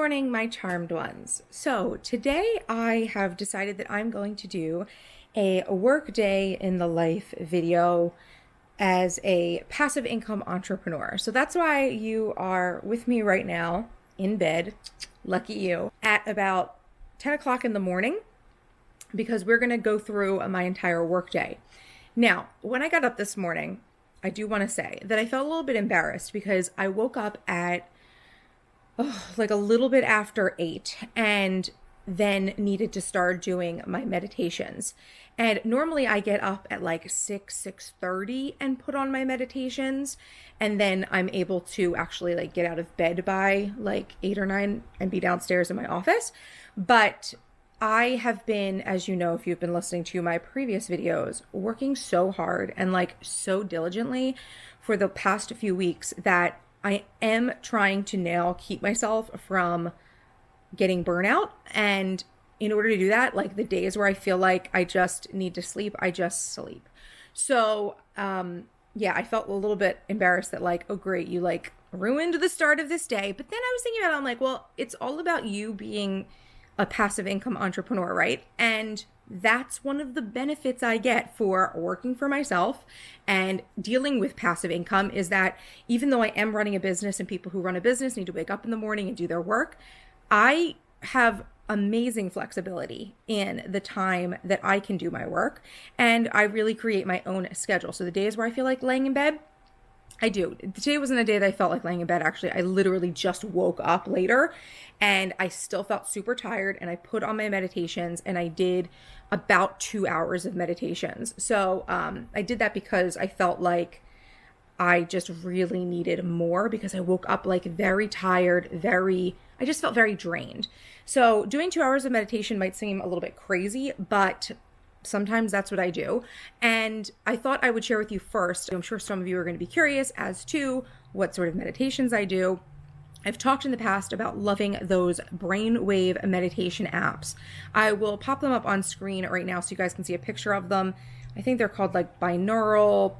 morning, my charmed ones. So today I have decided that I'm going to do a work day in the life video as a passive income entrepreneur. So that's why you are with me right now in bed, lucky you, at about 10 o'clock in the morning, because we're going to go through my entire work day. Now, when I got up this morning, I do want to say that I felt a little bit embarrassed because I woke up at like a little bit after 8 and then needed to start doing my meditations. And normally I get up at like 6:30 and put on my meditations. And then I'm able to actually like get out of bed by like 8 or 9 and be downstairs in my office. But I have been, as you know, if you've been listening to my previous videos, working so hard and like so diligently for the past few weeks that I am trying to keep myself from getting burnout. And in order to do that, like the days where I feel like I just need to sleep, I just sleep. So, I felt a little bit embarrassed that like, oh great, you like ruined the start of this day. But then I was thinking about it, I'm like, well, it's all about you being a passive income entrepreneur, right? And that's one of the benefits I get for working for myself and dealing with passive income is that even though I am running a business and people who run a business need to wake up in the morning and do their work, I have amazing flexibility in the time that I can do my work. And I really create my own schedule. So the days where I feel like laying in bed, I do. Today wasn't a day that I felt like laying in bed. Actually, I literally just woke up later and I still felt super tired and I put on my meditations and I did about 2 hours of meditations. So I did that because I felt like I just really needed more because I woke up like very tired, I just felt very drained. So doing 2 hours of meditation might seem a little bit crazy, but sometimes that's what I do. And I thought I would share with you first. I'm sure some of you are going to be curious as to what sort of meditations I do. I've talked in the past about loving those brainwave meditation apps. I will pop them up on screen right now so you guys can see a picture of them. I think they're called like binaural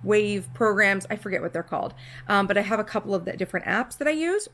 wave programs. I forget what they're called. But I have a couple of the different apps that I use.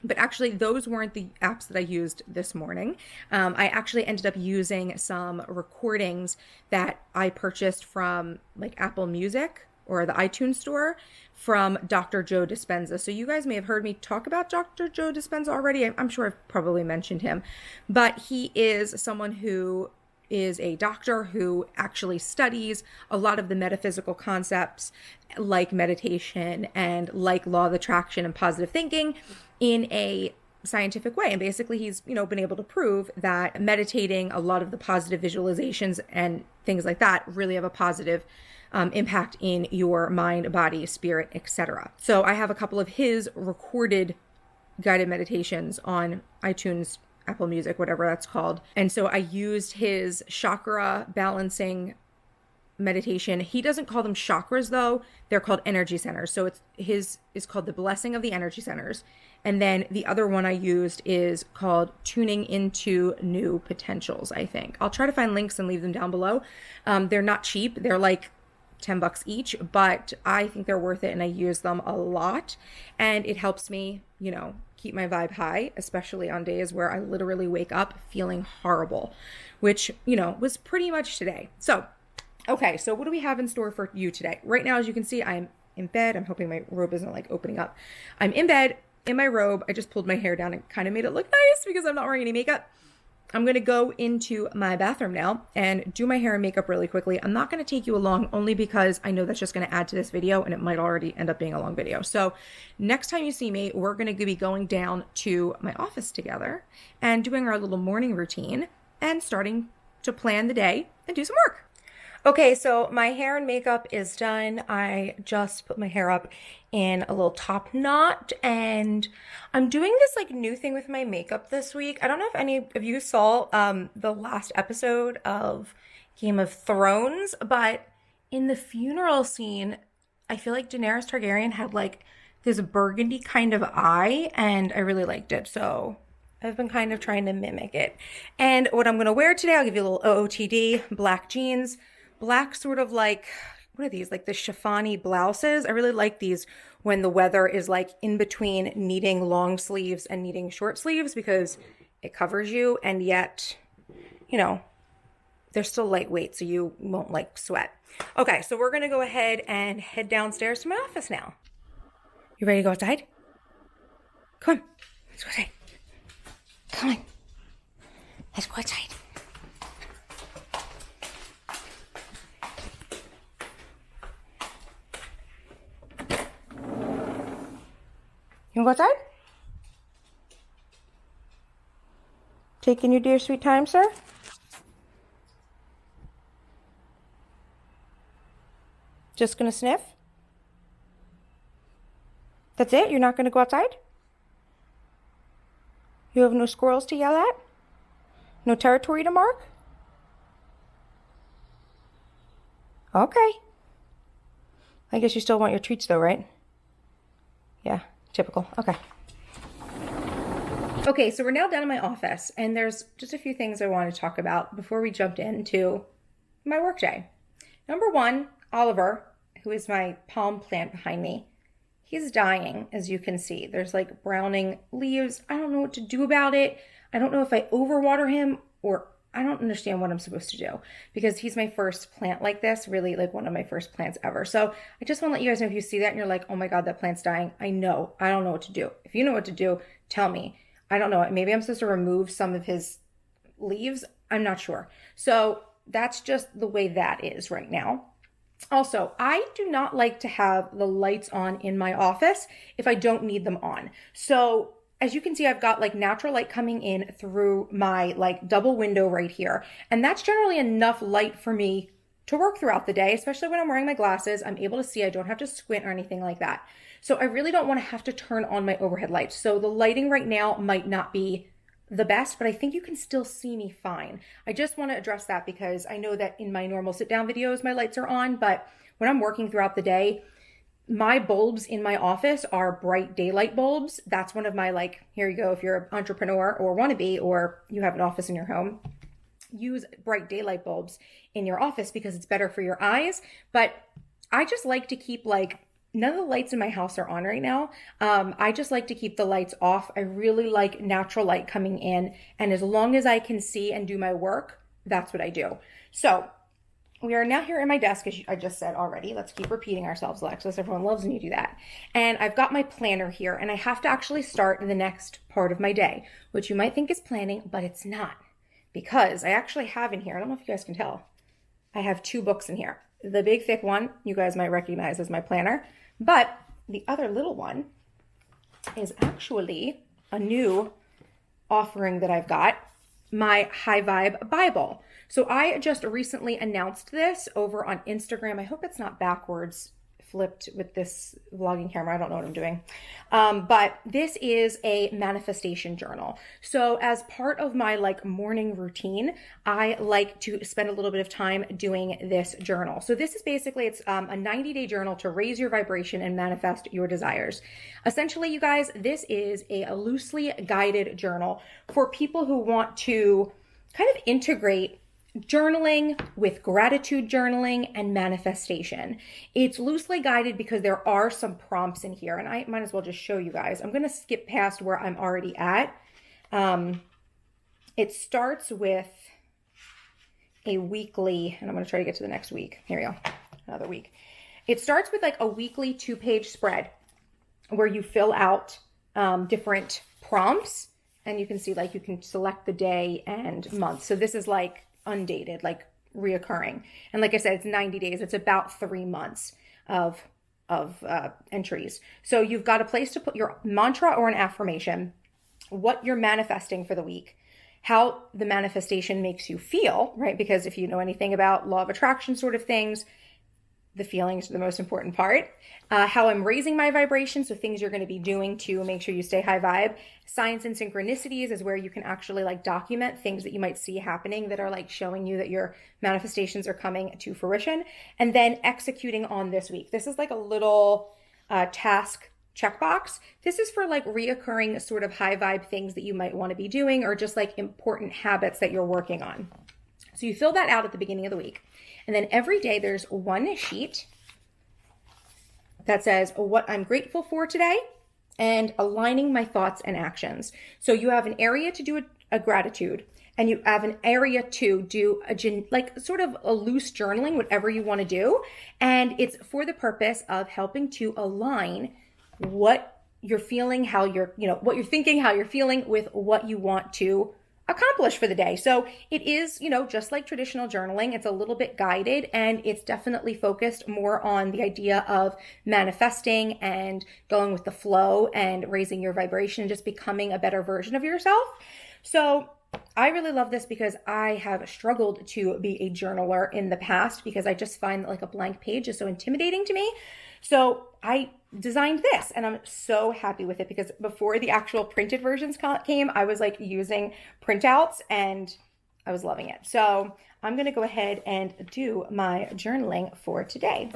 But actually, those weren't the apps that I used this morning. I actually ended up using some recordings that I purchased from like Apple Music or the iTunes store from Dr. Joe Dispenza. So you guys may have heard me talk about Dr. Joe Dispenza already. I'm sure I've probably mentioned him. But he is someone who is a doctor who actually studies a lot of the metaphysical concepts like meditation and like law of attraction and positive thinking in a scientific way. And basically he's, been able to prove that meditating, a lot of the positive visualizations and things like that really have a positive impact in your mind, body, spirit, etc. So I have a couple of his recorded guided meditations on iTunes, Apple Music, whatever that's called. And so I used his chakra balancing meditation. He doesn't call them chakras though. They're called energy centers. So his is called the blessing of the energy centers. And then the other one I used is called tuning into new potentials, I think. I'll try to find links and leave them down below. They're not cheap. They're like $10 each, but I think they're worth it and I use them a lot. And it helps me, keep my vibe high, especially on days where I literally wake up feeling horrible, which, was pretty much today. So, okay, so what do we have in store for you today? Right now, as you can see, I'm in bed. I'm hoping my robe isn't like opening up. I'm in bed in my robe. I just pulled my hair down and kind of made it look nice because I'm not wearing any makeup. I'm going to go into my bathroom now and do my hair and makeup really quickly. I'm not going to take you along only because I know that's just going to add to this video and it might already end up being a long video. So next time you see me, we're going to be going down to my office together and doing our little morning routine and starting to plan the day and do some work. Okay, so my hair and makeup is done. I just put my hair up in a little top knot and I'm doing this like new thing with my makeup this week. I don't know if any of you saw the last episode of Game of Thrones, but in the funeral scene, I feel like Daenerys Targaryen had like this burgundy kind of eye and I really liked it. So I've been kind of trying to mimic it. And what I'm going to wear today, I'll give you a little OOTD, black jeans, black sort of like what are these? Like the chiffon-y blouses. I really like these when the weather is like in between needing long sleeves and needing short sleeves because it covers you and yet, you know, they're still lightweight so you won't like sweat. Okay, so we're gonna go ahead and head downstairs to my office now. You ready to go outside? Come on, let's go outside. Come on, let's go outside. You wanna go outside? Taking your dear sweet time, sir? Just gonna sniff? That's it? You're not gonna go outside? You have no squirrels to yell at? No territory to mark? Okay. I guess you still want your treats though, right? Yeah, typical. Okay. Okay, so we're now down in my office, and there's just a few things I want to talk about before we jump into my workday. Number one, Oliver, who is my palm plant behind me, he's dying, as you can see. There's like browning leaves. I don't know what to do about it. I don't know if I overwater him or I don't understand what I'm supposed to do because he's my first plant like this, really like one of my first plants ever. So I just want to let you guys know if you see that and you're like, oh my God, that plant's dying. I know. I don't know what to do. If you know what to do, tell me. I don't know. Maybe I'm supposed to remove some of his leaves. I'm not sure. So that's just the way that is right now. Also, I do not like to have the lights on in my office if I don't need them on. So as you can see, I've got like natural light coming in through my like double window right here. And that's generally enough light for me to work throughout the day, especially when I'm wearing my glasses. I'm able to see, I don't have to squint or anything like that. So I really don't want to have to turn on my overhead lights. So the lighting right now might not be the best, but I think you can still see me fine. I just want to address that because I know that in my normal sit down videos, my lights are on, but when I'm working throughout the day, my bulbs in my office are bright daylight bulbs. That's one of my like, here you go, if you're an entrepreneur or wannabe, or you have an office in your home, use bright daylight bulbs in your office because it's better for your eyes. But I just like to keep like, none of the lights in my house are on right now. I just like to keep the lights off. I really like natural light coming in. And as long as I can see and do my work, that's what I do. So we are now here in my desk, as I just said already. Let's keep repeating ourselves, Alexis. Everyone loves when you do that. And I've got my planner here, and I have to actually start the next part of my day, which you might think is planning, but it's not. Because I actually have in here, I don't know if you guys can tell, I have 2 books in here. The big thick one, you guys might recognize as my planner. But the other little one is actually a new offering that I've got, my High Vibe Bible. So I just recently announced this over on Instagram. I hope it's not backwards flipped with this vlogging camera. I don't know what I'm doing. But this is a manifestation journal. So as part of my like morning routine, I like to spend a little bit of time doing this journal. So this is basically, it's a 90-day journal to raise your vibration and manifest your desires. Essentially, you guys, this is a loosely guided journal for people who want to kind of integrate journaling with gratitude journaling and manifestation. It's loosely guided because there are some prompts in here, and I might as well just show you guys. I'm going to skip past where I'm already at. It starts with a weekly, and I'm going to try to get to the next week. Here we go. Another week. It starts with like a weekly 2-page spread where you fill out different prompts, and you can see like you can select the day and month. So this is like undated, like reoccurring. And like I said, it's 90 days. It's about 3 months of entries. So you've got a place to put your mantra or an affirmation, what you're manifesting for the week, how the manifestation makes you feel, right? Because if you know anything about law of attraction sort of things, the feelings are the most important part. How I'm raising my vibration, so things you're going to be doing to make sure you stay high vibe. Science and synchronicities is where you can actually like document things that you might see happening that are like showing you that your manifestations are coming to fruition. And then executing on this week. This is like a little task checkbox. This is for like reoccurring sort of high vibe things that you might want to be doing or just like important habits that you're working on. So you fill that out at the beginning of the week. And then every day there's one sheet that says what I'm grateful for today and aligning my thoughts and actions. So you have an area to do a gratitude, and you have an area to do sort of a loose journaling, whatever you want to do. And it's for the purpose of helping to align what you're feeling, what you're thinking, how you're feeling with what you want to accomplish for the day. So it is, just like traditional journaling, it's a little bit guided, and it's definitely focused more on the idea of manifesting and going with the flow and raising your vibration and just becoming a better version of yourself. So I really love this because I have struggled to be a journaler in the past because I just find that like a blank page is so intimidating to me. So I designed this, and I'm so happy with it because before the actual printed versions came, I was like using printouts and I was loving it. So I'm going to go ahead and do my journaling for today.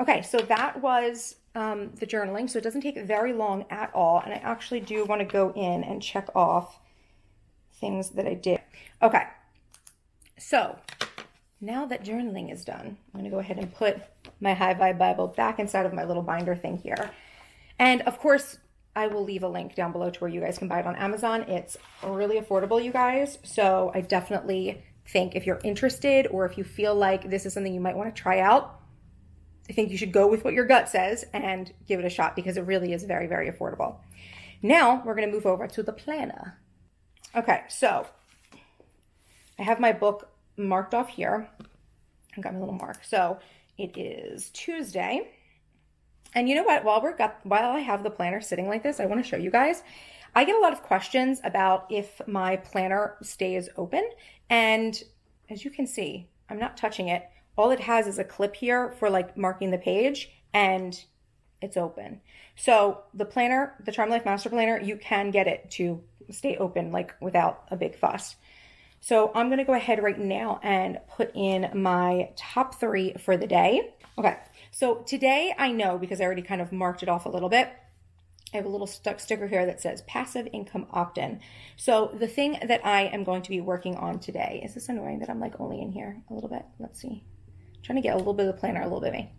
Okay, so that was the journaling. So it doesn't take very long at all. And I actually do want to go in and check off things that I did. Okay, so now that journaling is done, I'm going to go ahead and put my High Vibe Bible back inside of my little binder thing here. And of course, I will leave a link down below to where you guys can buy it on Amazon. It's really affordable, you guys. So I definitely think if you're interested or if you feel like this is something you might want to try out, I think you should go with what your gut says and give it a shot because it really is very, very affordable. Now we're going to move over to the planner. Okay, so I have my book marked off here. I've got my little mark. So it is Tuesday. And you know what? While I have the planner sitting like this, I want to show you guys. I get a lot of questions about if my planner stays open. And as you can see, I'm not touching it. All it has is a clip here for like marking the page, and it's open. So the planner, the Charm Life Master Planner, you can get it to stay open like without a big fuss. So I'm going to go ahead right now and put in my top 3 for the day. Okay. So today I know, because I already kind of marked it off a little bit, I have a little sticker here that says passive income opt-in. So the thing that I am going to be working on today, is this annoying that I'm like only in here a little bit? Let's see. Trying to get a little bit of the planner, a little bit of me.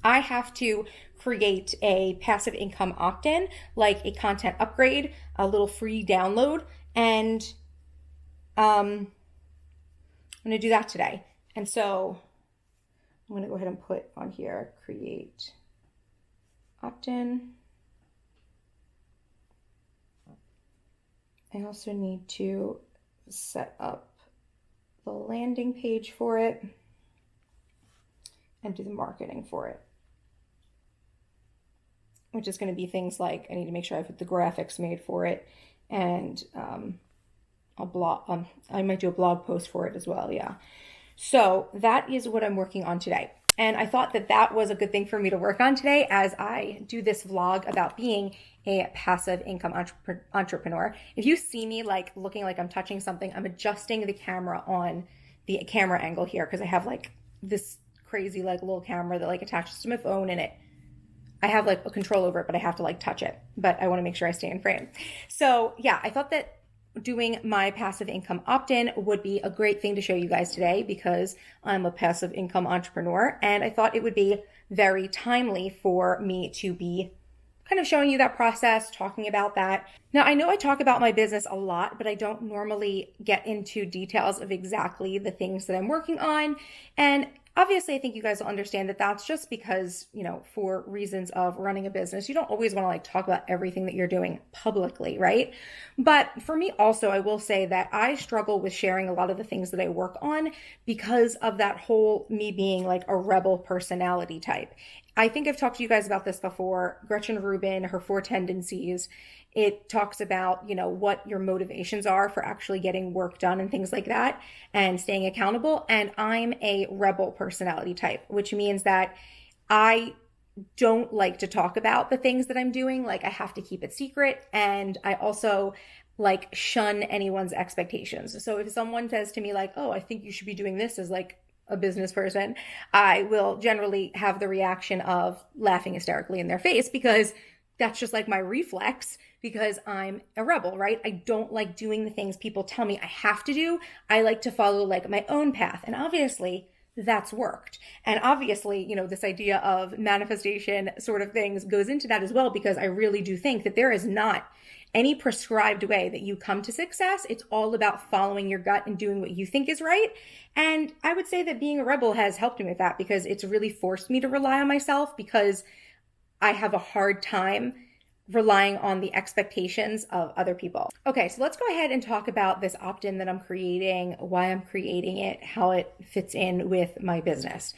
I have to create a passive income opt-in, like a content upgrade, a little free download, and I'm going to do that today. And so I'm going to go ahead and put on here, create opt-in. I also need to set up the landing page for it and do the marketing for it, which is going to be things like I need to make sure I put the graphics made for it, and I might do a blog post for it as well. Yeah. So that is what I'm working on today. And I thought that that was a good thing for me to work on today as I do this vlog about being a passive income entrepreneur. If you see me like looking like I'm touching something, I'm adjusting the camera on the camera angle here because I have like this crazy like little camera that like attaches to my phone, and I have like a control over it, but I have to like touch it. But I want to make sure I stay in frame. So yeah, I thought that doing my passive income opt-in would be a great thing to show you guys today because I'm a passive income entrepreneur, and I thought it would be very timely for me to be kind of showing you that process, talking about that. Now, I know I talk about my business a lot, but I don't normally get into details of exactly the things that I'm working on. And obviously, I think you guys will understand that that's just because, for reasons of running a business, you don't always want to like talk about everything that you're doing publicly, right? But for me also, I will say that I struggle with sharing a lot of the things that I work on because of that whole me being like a rebel personality type. I think I've talked to you guys about this before. Gretchen Rubin, her 4 tendencies, it talks about, what your motivations are for actually getting work done and things like that and staying accountable. And I'm a rebel personality type, which means that I don't like to talk about the things that I'm doing. Like, I have to keep it secret. And I also like shun anyone's expectations. So if someone says to me like, oh, I think you should be doing this as like a business person, I will generally have the reaction of laughing hysterically in their face, because that's just like my reflex, because I'm a rebel, right? I don't like doing the things people tell me I have to do. I like to follow like my own path. And obviously that's worked. And obviously, this idea of manifestation sort of things goes into that as well, because I really do think that there is not any prescribed way that you come to success. It's all about following your gut and doing what you think is right. And I would say that being a rebel has helped me with that, because it's really forced me to rely on myself, because I have a hard time relying on the expectations of other people. Okay, so let's go ahead and talk about this opt-in that I'm creating, why I'm creating it, how it fits in with my business.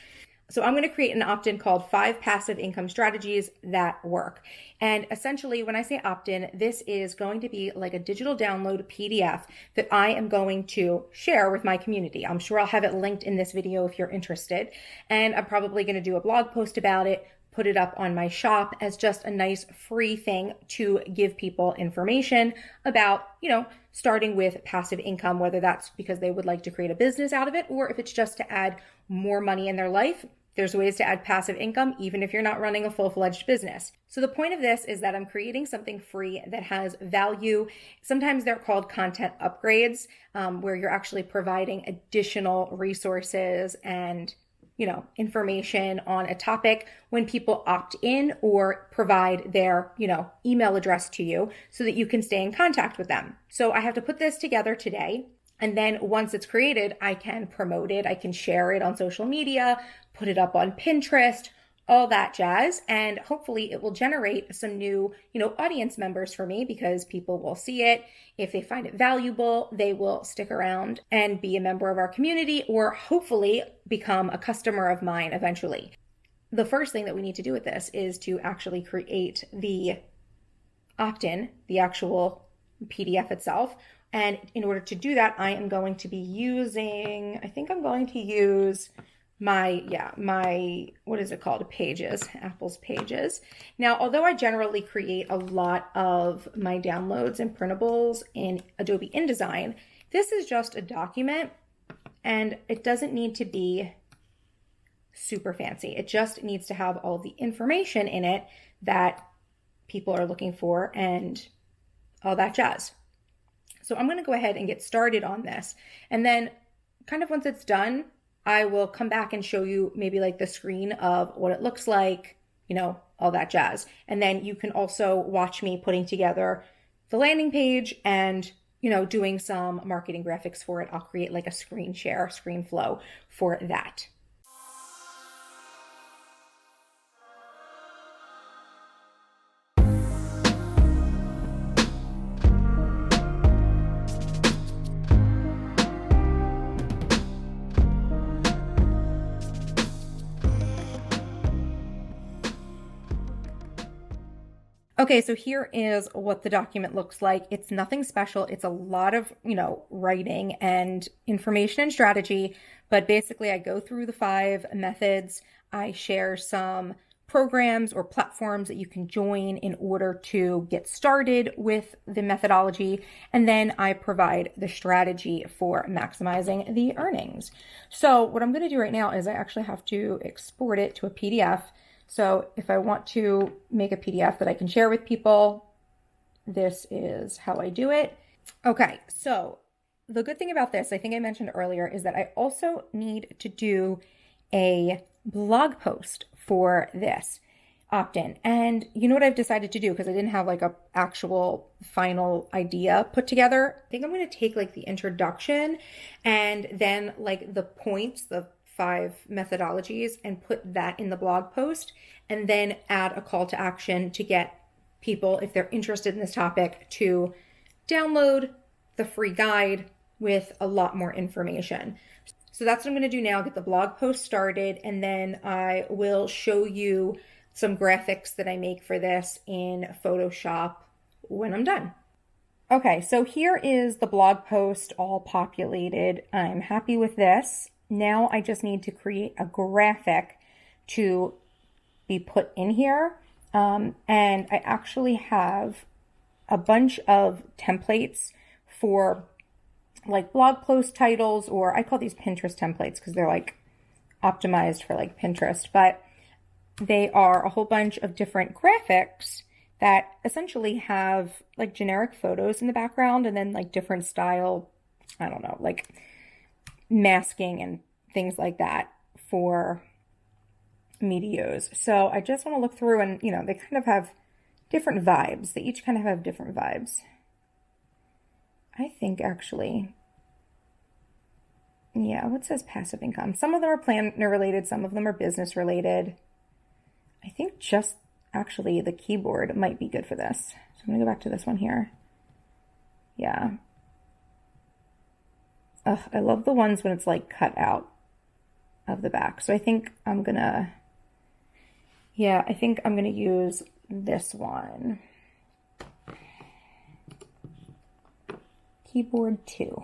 So I'm going to create an opt-in called 5 Passive Income Strategies That Work. And essentially, when I say opt-in, this is going to be like a digital download PDF that I am going to share with my community. I'm sure I'll have it linked in this video if you're interested. And I'm probably going to do a blog post about it, put it up on my shop as just a nice free thing to give people information about, starting with passive income, whether that's because they would like to create a business out of it, or if it's just to add more money in their life. There's ways to add passive income, even if you're not running a full-fledged business. So the point of this is that I'm creating something free that has value. Sometimes they're called content upgrades, where you're actually providing additional resources and information on a topic when people opt in or provide their, email address to you so that you can stay in contact with them. So I have to put this together today. And then once it's created, I can promote it. I can share it on social media, put it up on Pinterest, all that jazz. And hopefully it will generate some new, audience members for me, because people will see it. If they find it valuable, they will stick around and be a member of our community, or hopefully become a customer of mine eventually. The first thing that we need to do with this is to actually create the opt-in, the actual PDF itself. And in order to do that, I am going to be using, my, what is it called? Pages, Apple's Pages. Now, although I generally create a lot of my downloads and printables in Adobe InDesign, this is just a document, and it doesn't need to be super fancy. It just needs to have all the information in it that people are looking for and all that jazz. So I'm going to go ahead and get started on this. And then kind of once it's done, I will come back and show you maybe like the screen of what it looks like, all that jazz. And then you can also watch me putting together the landing page and, doing some marketing graphics for it. I'll create like a screen share, screen flow for that. Okay, so here is what the document looks like. It's nothing special. It's a lot of, writing and information and strategy, but basically I go through the 5 methods. I share some programs or platforms that you can join in order to get started with the methodology. And then I provide the strategy for maximizing the earnings. So what I'm going to do right now is I actually have to export it to a PDF. So if I want to make a PDF that I can share with people, this is how I do it. Okay, so the good thing about this, I think I mentioned earlier, is that I also need to do a blog post for this opt-in. And you know what I've decided to do, because I didn't have like a actual final idea put together. I think I'm going to take like the introduction and then like the points, the 5 methodologies, and put that in the blog post, and then add a call to action to get people, if they're interested in this topic, to download the free guide with a lot more information. So that's what I'm going to do now, get the blog post started, and then I will show you some graphics that I make for this in Photoshop when I'm done. Okay, so here is the blog post all populated. I'm happy with this. Now I just need to create a graphic to be put in here. And I actually have a bunch of templates for like blog post titles, or I call these Pinterest templates because they're like optimized for like Pinterest, but they are a whole bunch of different graphics that essentially have like generic photos in the background and then like different style, I don't know, like masking and things like that for medios. So I just want to look through and, you know, they kind of have different vibes. They each kind of have different vibes. I think actually, yeah, what says passive income? Some of them are planner related, some of them are business related. I think just actually the keyboard might be good for this. So I'm going to go back to this one here. Yeah. Ugh, I love the ones when it's like cut out of the back. So I think I'm going to, yeah, I think I'm going to use this one. Keyboard 2.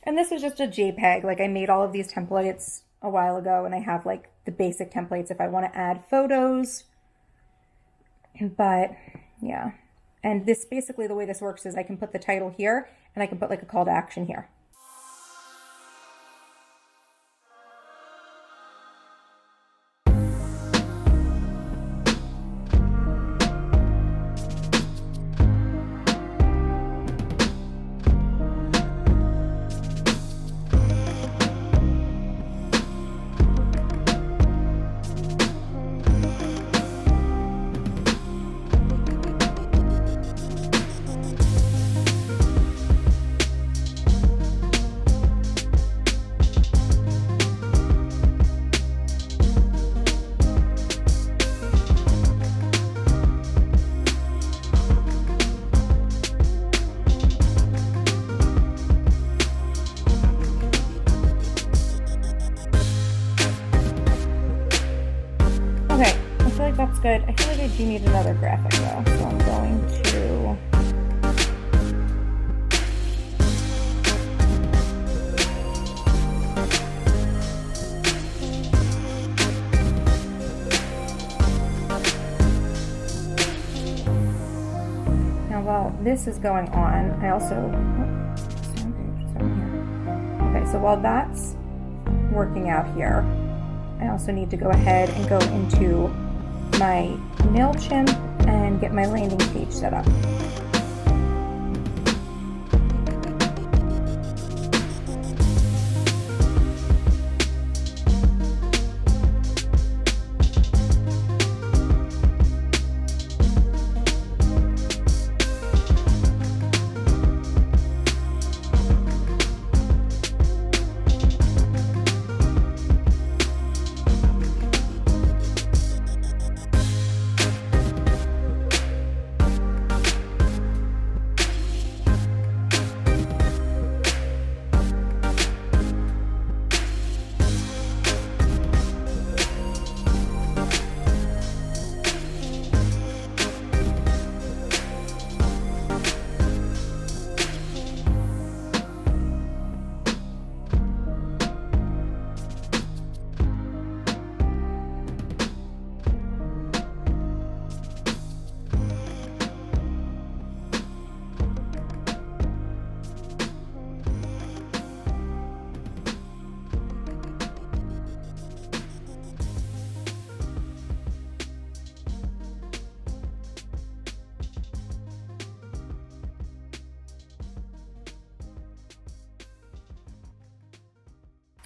And this is just a JPEG. Like I made all of these templates a while ago and I have like the basic templates if I want to add photos. But yeah. And this basically the way this works is I can put the title here and I can put like a call to action here. That's good. I feel like I do need another graphic though, so I'm going to now while this is going on, I also okay, so while that's working out here, I also need to go ahead and go into my MailChimp and get my landing page set up.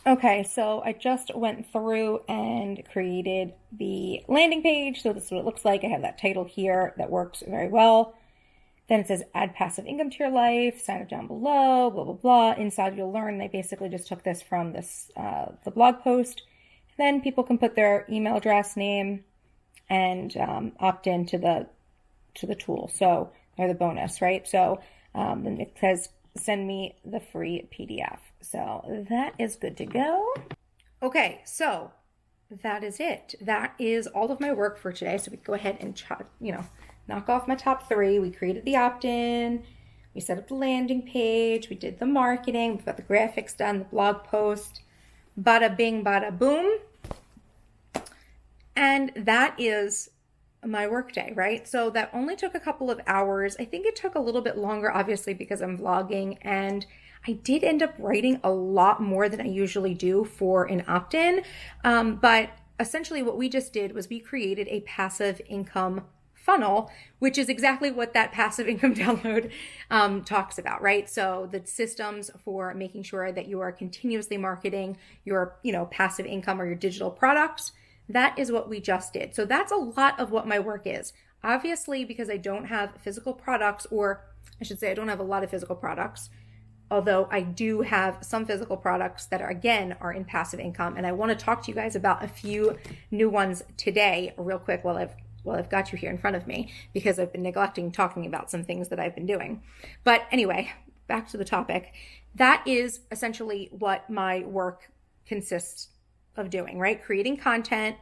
Okay, so I just went through and created the landing page. So this is what it looks like. I have that title here that works very well. Then it says add passive income to your life, sign up down below, blah, blah, blah. Inside you'll learn. They basically just took this from this the blog post. Then people can put their email address, name, and opt in to the tool. So, or the bonus, right? So then it says send me the free PDF. So that is good to go. Okay, so that is it. That is all of my work for today. So we can go ahead and knock off my top 3. We created the opt-in, we set up the landing page, we did the marketing, we've got the graphics done, the blog post. Bada bing, bada boom. And that is my workday, right? So that only took a couple of hours. I think it took a little bit longer, obviously, because I'm vlogging, and I did end up writing a lot more than I usually do for an opt-in. But essentially what we just did was we created a passive income funnel, which is exactly what that passive income download talks about, right? So the systems for making sure that you are continuously marketing your, passive income or your digital products. That is what we just did. So that's a lot of what my work is. Obviously, because I don't have physical products, or I should say I don't have a lot of physical products, although I do have some physical products that are in passive income. And I want to talk to you guys about a few new ones today real quick while I've got you here in front of me, because I've been neglecting talking about some things that I've been doing. But anyway, back to the topic. That is essentially what my work consists of doing, right? Creating content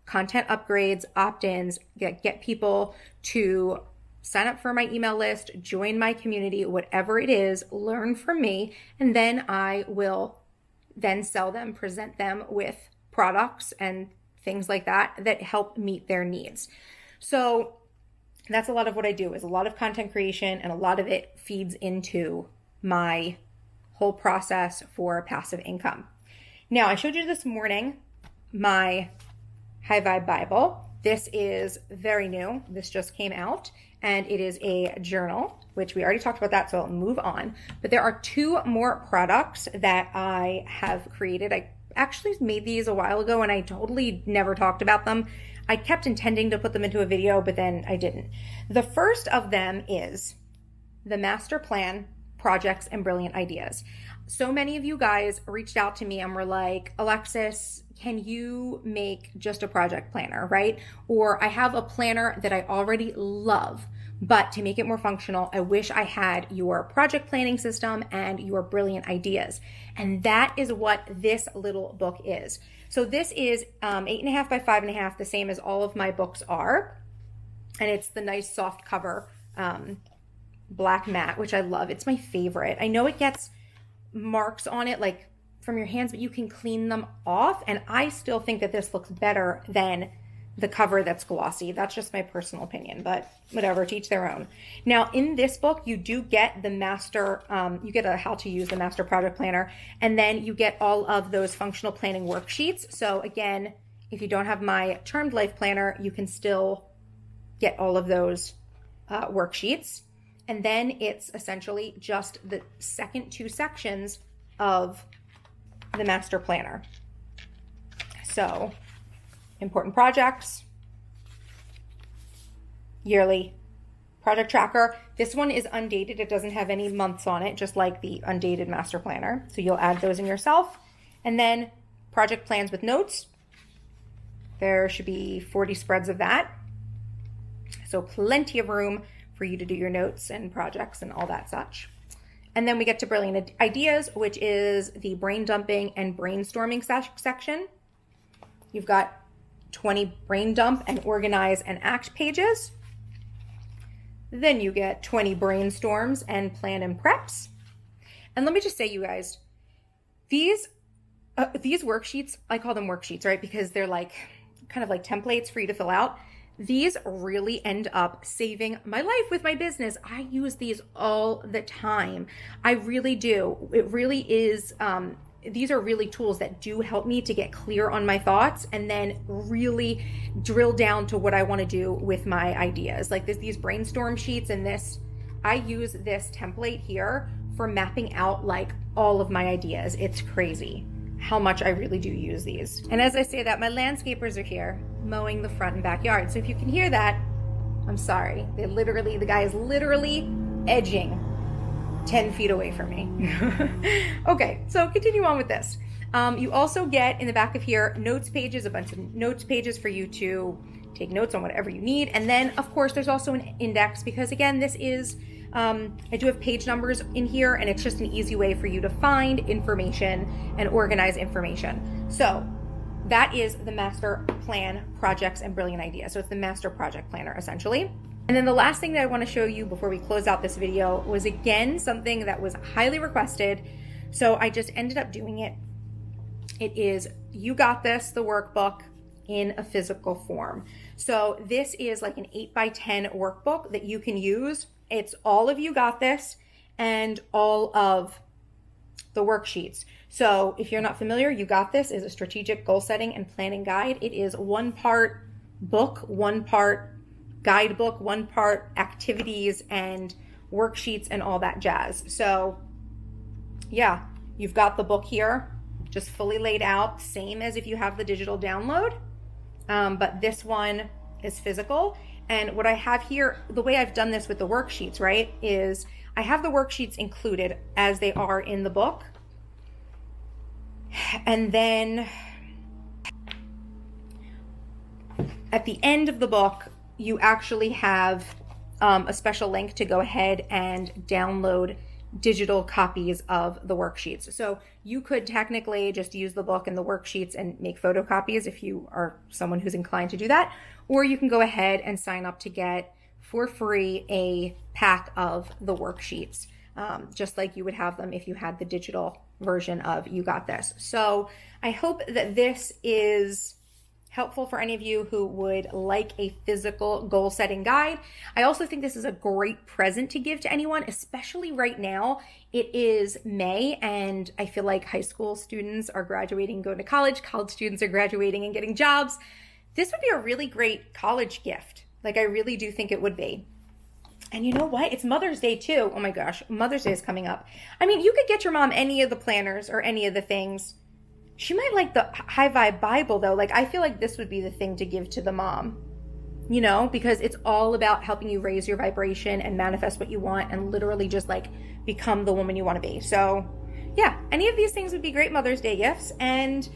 upgrades, opt-ins, get people to sign up for my email list, join my community, whatever it is, learn from me, and then I will then sell them, present them with products and things like that help meet their needs. So that's a lot of what I do, is a lot of content creation, and a lot of it feeds into my whole process for passive income. Now, I showed you this morning my High Vibe Bible. This is very new. This just came out, and it is a journal, which we already talked about that, so I'll move on. But there are 2 more products that I have created. I actually made these a while ago, and I totally never talked about them. I kept intending to put them into a video, but then I didn't. The first of them is the Master Plan, Projects, and Brilliant Ideas. So many of you guys reached out to me and were like, Alexis, can you make just a project planner, right? Or I have a planner that I already love, but to make it more functional, I wish I had your project planning system and your Brilliant Ideas. And that is what this little book is. So this is 8.5 by 5.5, the same as all of my books are. And it's the nice soft cover, black matte, which I love. It's my favorite. I know it gets marks on it like from your hands, but you can clean them off. And I still think that this looks better than the cover that's glossy. That's just my personal opinion, but whatever, to each their own. Now, in this book, you do get the master, you get a how to use the master project planner, and then you get all of those functional planning worksheets. So again, if you don't have my Charmed Life Planner, you can still get all of those worksheets. And then it's essentially just the second 2 sections of the master planner. So important projects, yearly project tracker. This one is undated. It doesn't have any months on it, just like the undated master planner. So you'll add those in yourself. And then project plans with notes. There should be 40 spreads of that. So plenty of room for you to do your notes and projects and all that such. And then we get to Brilliant Ideas, which is the brain dumping and brainstorming section. You've got 20 brain dump and organize and act pages. Then you get 20 brainstorms and plan and preps. And let me just say, you guys, these worksheets, I call them worksheets, right? Because they're like kind of like templates for you to fill out. These really end up saving my life with my business. I use these all the time. I really do. It really is, these are really tools that do help me to get clear on my thoughts and then really drill down to what I want to do with my ideas. Like these brainstorm sheets and this, I use this template here for mapping out like all of my ideas. It's crazy how much I really do use these. And as I say that, my landscapers are here mowing the front and backyard. So if you can hear that, I'm sorry. The guy is literally edging 10 feet away from me. Okay, so continue on with this. You also get in the back of here notes pages, a bunch of notes pages for you to take notes on whatever you need. And then of course there's also an index, because again, this is, I do have page numbers in here, and it's just an easy way for you to find information and organize information. So that is the Master Plan, Projects, and Brilliant Ideas. So it's the Master Project Planner, essentially. And then the last thing that I want to show you before we close out this video was, again, something that was highly requested. So I just ended up doing it It is You Got This, the workbook, in a physical form. So this is like an 8x10 workbook that you can use. It's all of You Got This and all of the worksheets. So if you're not familiar, You Got This is a strategic goal setting and planning guide. It is one part book, one part guidebook, one part activities and worksheets and all that jazz. So yeah, you've got the book here, just fully laid out, same as if you have the digital download, but this one is physical. And what I have here, the way I've done this with the worksheets, right, is I have the worksheets included as they are in the book. And then at the end of the book, you actually have a special link to go ahead and download digital copies of the worksheets. So you could technically just use the book and the worksheets and make photocopies if you are someone who's inclined to do that, or you can go ahead and sign up to get for free a pack of the worksheets, just like you would have them if you had the digital version of You Got This. So I hope that this is helpful for any of you who would like a physical goal setting guide. I also think this is a great present to give to anyone, especially right now. It is May and I feel like high school students are graduating, going to college students are graduating and getting jobs. This would be a really great college gift. Like, I really do think it would be. And you know what? It's Mother's Day too. Oh my gosh, Mother's Day is coming up. I mean, you could get your mom any of the planners or any of the things. She might like the High Vibe Bible though. Like, I feel like this would be the thing to give to the mom, you know, because it's all about helping you raise your vibration and manifest what you want and literally just like become the woman you want to be. So yeah, any of these things would be great Mother's Day gifts, and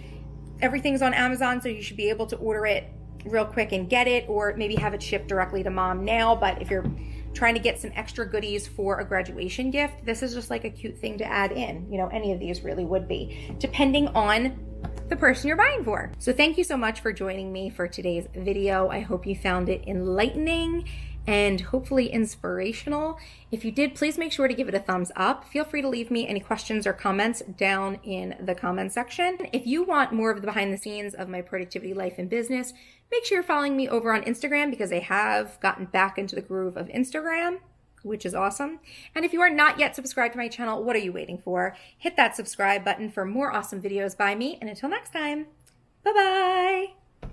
everything's on Amazon, so you should be able to order it real quick and get it, or maybe have it shipped directly to mom now. But if you're trying to get some extra goodies for a graduation gift, this is just like a cute thing to add in. You know, any of these really would be, depending on the person you're buying for. So thank you so much for joining me for today's video. I hope you found it enlightening and hopefully inspirational. If you did, please make sure to give it a thumbs up. Feel free to leave me any questions or comments down in the comment section. If you want more of the behind the scenes of my productivity life and business, make sure you're following me over on Instagram, because I have gotten back into the groove of Instagram, which is awesome. And if you are not yet subscribed to my channel, what are you waiting for? Hit that subscribe button for more awesome videos by me. And until next time, bye-bye.